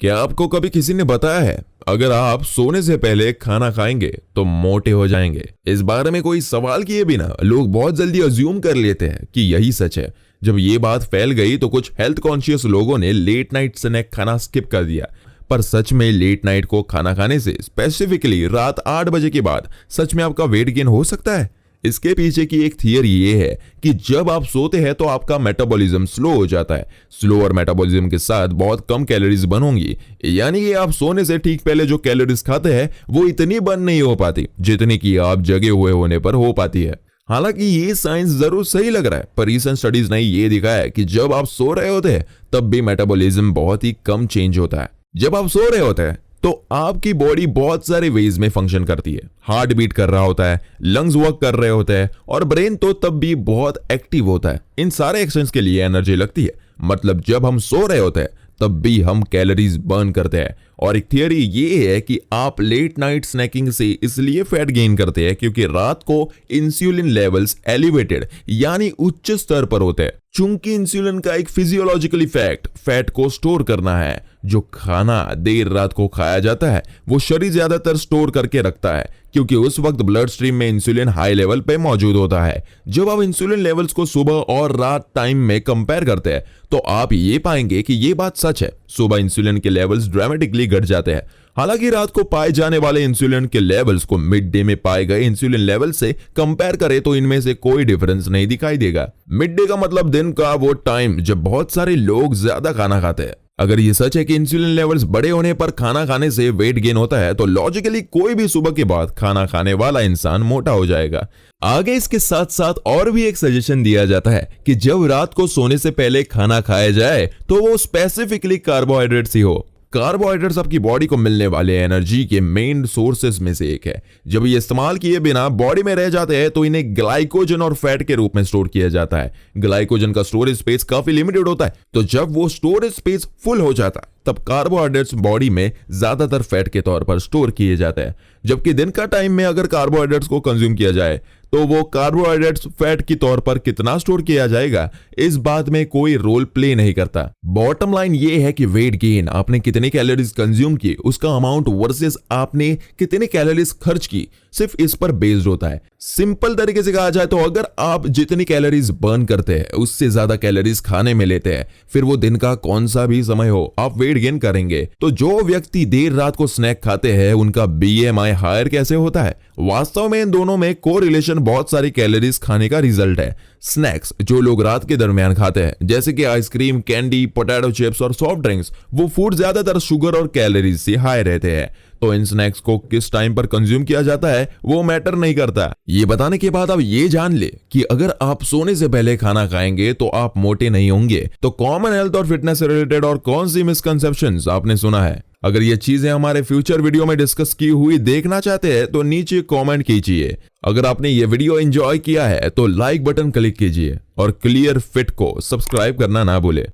क्या आपको कभी किसी ने बताया है अगर आप सोने से पहले खाना खाएंगे तो मोटे हो जाएंगे? इस बारे में कोई सवाल किए बिना लोग बहुत जल्दी अज्यूम कर लेते हैं कि यही सच है। जब ये बात फैल गई तो कुछ हेल्थ कॉन्शियस लोगों ने लेट नाइट स्नैक खाना स्किप कर दिया। पर सच में लेट नाइट को खाना खाने से स्पेसिफिकली रात 8 बजे के बाद सच में आपका वेट गेन हो सकता है? इसके पीछे की एक थियरी ये है कि जब आप सोते हैं तो आपका मेटाबॉलिज्म स्लो हो जाता है। स्लोअर मेटाबॉलिज्म के साथ बहुत कम कैलोरीज बर्न होंगी, यानी कि आप सोने से ठीक पहले जो कैलोरीज खाते हैं वो इतनी बर्न नहीं हो पाती जितनी कि आप जगे हुए होने पर हो पाती है। हालांकि ये साइंस जरूर सही लग रहा है, पर रिसेंट स्टडीज ने ये दिखाया है कि जब आप सो रहे होते हैं तब भी मेटाबॉलिज्म बहुत ही कम चेंज होता है। जब आप सो रहे होते हैं तो आपकी बॉडी बहुत सारे वेज में फंक्शन करती है। हार्ट बीट कर रहा होता है, लंग्स वर्क कर रहे होते हैं और ब्रेन तो तब भी बहुत एक्टिव होता है। इन सारे एक्शंस के लिए एनर्जी लगती है। मतलब जब हम सो रहे होते हैं तब भी हम कैलोरीज बर्न करते हैं। और एक थियरी ये है कि आप लेट नाइट स्नैकिंग से इसलिए फैट गेन करते हैं क्योंकि रात को इंसुलिन लेवल्स एलिवेटेड यानी उच्च स्तर पर होते हैं। चूंकि इंसुलिन का एक फिजियोलॉजिकल इफेक्ट फैट को स्टोर करना है, जो खाना देर रात को खाया जाता है वो शरीर ज्यादातर स्टोर करके रखता है क्योंकि उस वक्त ब्लड स्ट्रीम में इंसुलिन हाई लेवल पे मौजूद होता है। जब आप इंसुलिन लेवल्स को सुबह और रात टाइम में कंपेयर करते हैं तो आप ये पाएंगे कि ये बात सच है। सुबह इंसुलिन के लेवल्स ड्रामेटिकली घट जाते हैं। हालांकि रात को पाए जाने वाले इंसुलिन के लेवल्स को मिड डे में पाए गए इंसुलिन लेवल से कंपेयर करें तो इनमें से कोई डिफरेंस नहीं दिखाई देगा। मिड डे का मतलब दिन का वो टाइम जब बहुत सारे लोग ज्यादा खाना खाते हैं। अगर ये सच है कि इंसुलिन लेवल्स बड़े होने पर खाना खाने से वेट गेन होता है तो लॉजिकली कोई भी सुबह के बाद खाना खाने वाला इंसान मोटा हो जाएगा। आगे इसके साथ साथ और भी एक सजेशन दिया जाता है कि जब रात को सोने से पहले खाना खाया जाए तो वो स्पेसिफिकली कार्बोहाइड्रेट्स ही हो। कार्बोहाइड्रेट्स आपकी बॉडी को मिलने वाले एनर्जी के मेन सोर्सेस में से एक है। जब ये इस्तेमाल किए बिना बॉडी में रह जाते हैं तो इन्हें ग्लाइकोजन और फैट के रूप में स्टोर किया जाता है। ग्लाइकोजन का स्टोरेज स्पेस काफी लिमिटेड होता है, तो जब वो स्टोरेज स्पेस फुल हो जाता है तब कार्बोहाइड्रेट्स बॉडी में ज्यादातर फैट के तौर पर स्टोर किए जाते हैं। जबकि दिन का टाइम में अगर कार्बोहाइड्रेट्स को कंज्यूम किया जाए तो वो कार्बोहाइड्रेट्स फैट के तौर पर कितना स्टोर किया जाएगा इस बात में कोई रोल प्ले नहीं करता। बॉटम लाइन ये है कि वेट गेन आपने कितनी कैलोरीज कंज्यूम की उसका अमाउंट वर्सेस आपने कितनी कैलोरीज खर्च की सिर्फ इस पर बेस्ड होता है। सिंपल तरीके से कहा जाए तो अगर आप जितनी कैलोरीज बर्न करते हैं उससे ज्यादा कैलोरीज खाने में लेते हैं, फिर वो दिन का कौन सा भी समय हो आप वेट गेन करेंगे। तो जो व्यक्ति देर रात को स्नैक खाते हैं उनका बीएमआई हायर कैसे होता है? वास्तव में इन दोनों में कोरिलेशन बहुत सारी कैलोरीज खाने का रिजल्ट है। स्नैक्स जो लोग रात के दरमियान खाते हैं जैसे कि आइसक्रीम, कैंडी, पोटैटो चिप्स और सॉफ्ट ड्रिंक्स, वो फूड ज्यादातर शुगर और कैलोरीज से हाई रहते हैं। तो इन स्नैक्स को किस टाइम पर कंज्यूम किया जाता है वो मैटर नहीं करता। ये बताने के बाद आप ये जान ले कि अगर आप सोने से पहले खाना खाएंगे तो आप मोटे नहीं होंगे। तो कॉमन हेल्थ और फिटनेस से रिलेटेड और कौन सी मिसकंसेप्शंस आपने सुना है? अगर ये चीजें हमारे फ्यूचर वीडियो में डिस्कस की हुई देखना चाहते हैं तो नीचे कमेंट कीजिए। अगर आपने ये वीडियो एंजॉय किया है तो लाइक बटन क्लिक कीजिए और क्लियर फिट को सब्सक्राइब करना ना भूले।